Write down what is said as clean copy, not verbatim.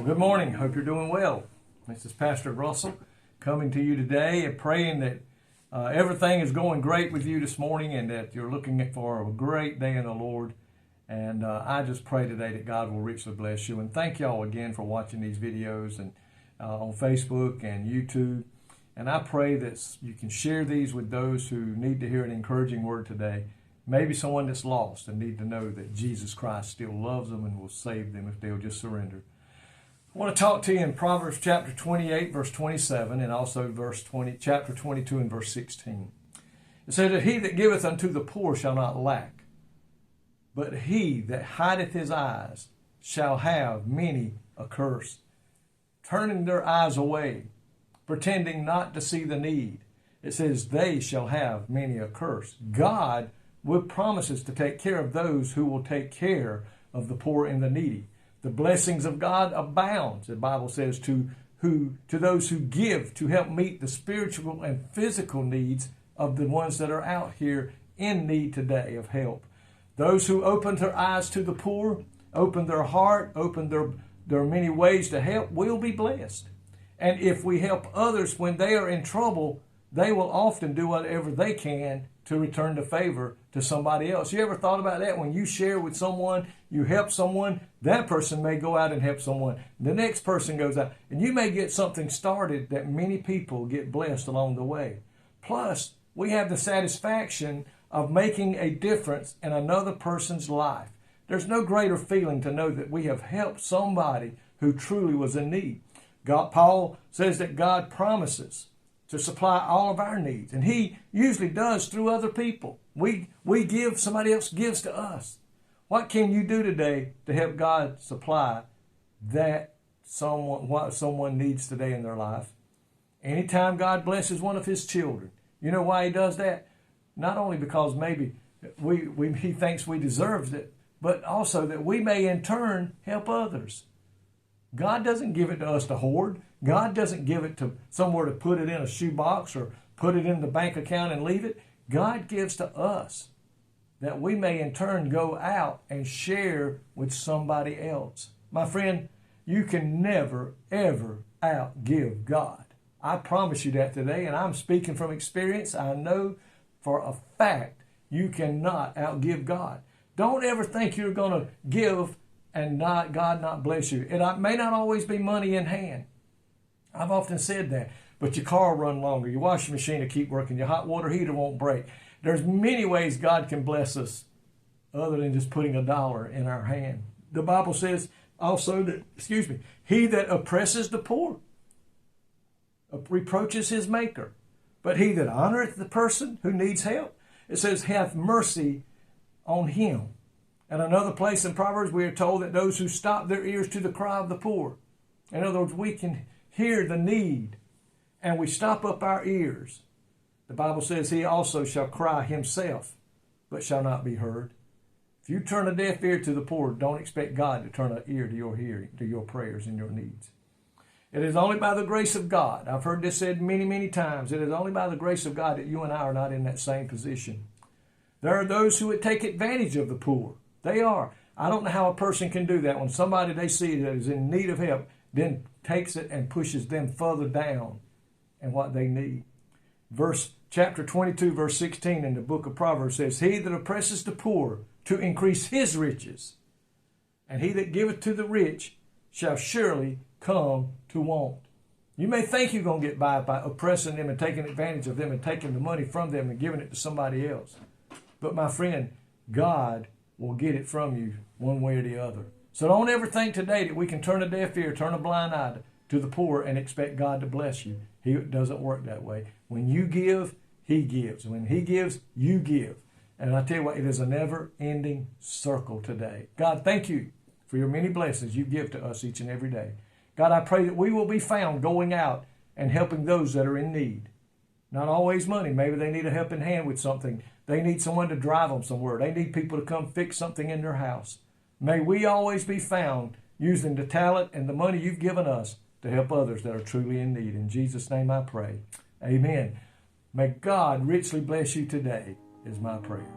Good morning. Hope you're doing well. This is Pastor Russell coming to you today and praying that everything is going great with you this morning and that you're looking for a great day in the Lord. And I just pray today that God will richly bless you. And thank y'all again for watching these videos and on Facebook and YouTube. And I pray that you can share these with those who need to hear an encouraging word today. Maybe someone that's lost and need to know that Jesus Christ still loves them and will save them if they'll just surrender. I want to talk to you in Proverbs chapter 28, verse 27, and also chapter 22 and verse 16. It says that he that giveth unto the poor shall not lack, but he that hideth his eyes shall have many a curse, turning their eyes away, pretending not to see the need. It says they shall have many a curse. God promises to take care of those who will take care of the poor and the needy. The blessings of God abound, the Bible says, to those who give to help meet the spiritual and physical needs of the ones that are out here in need today of help. Those who open their eyes to the poor, open their heart, open their many ways to help will be blessed. And if we help others when they are in trouble, they will often do whatever they can to return the favor to somebody else. You ever thought about that? When you share with someone, you help someone, that person may go out and help someone. The next person goes out, and you may get something started that many people get blessed along the way. Plus, we have the satisfaction of making a difference in another person's life. There's no greater feeling to know that we have helped somebody who truly was in need. Paul says that God promises to supply all of our needs. And he usually does through other people. We give, somebody else gives to us. What can you do today to help God supply what someone needs today in their life? Anytime God blesses one of his children, you know why he does that? Not only because maybe he thinks we deserve it, but also that we may in turn help others. God doesn't give it to us to hoard. God doesn't give it to somewhere to put it in a shoebox or put it in the bank account and leave it. God gives to us that we may in turn go out and share with somebody else. My friend, you can never, ever outgive God. I promise you that today, and I'm speaking from experience. I know for a fact you cannot outgive God. Don't ever think you're going to give and God not bless you. It may not always be money in hand. I've often said that. But your car will run longer. Your washing machine will keep working. Your hot water heater won't break. There's many ways God can bless us other than just putting $1 in our hand. The Bible says also that, he that oppresses the poor reproaches his maker. But he that honoreth the person who needs help, it says, hath mercy on him. And another place in Proverbs, we are told that those who stop their ears to the cry of the poor. In other words, we can hear the need and we stop up our ears. The Bible says he also shall cry himself, but shall not be heard. If you turn a deaf ear to the poor, don't expect God to turn an ear to your hearing, to your prayers and your needs. It is only by the grace of God. I've heard this said many, many times. It is only by the grace of God that you and I are not in that same position. There are those who would take advantage of the poor. They are. I don't know how a person can do that when somebody they see that is in need of help then takes it and pushes them further down in what they need. Chapter 22, verse 16 in the book of Proverbs says, he that oppresses the poor to increase his riches, and he that giveth to the rich shall surely come to want. You may think you're going to get by oppressing them and taking advantage of them and taking the money from them and giving it to somebody else. But my friend, God will get it from you one way or the other. So don't ever think today that we can turn a deaf ear, turn a blind eye to the poor and expect God to bless you. He doesn't work that way. When you give, he gives. When he gives, you give. And I tell you what, it is a never-ending circle today. God, thank you for your many blessings you give to us each and every day. God, I pray that we will be found going out and helping those that are in need. Not always money. Maybe they need a helping hand with something. They need someone to drive them somewhere. They need people to come fix something in their house. May we always be found using the talent and the money you've given us to help others that are truly in need. In Jesus' name I pray. Amen. May God richly bless you today is my prayer.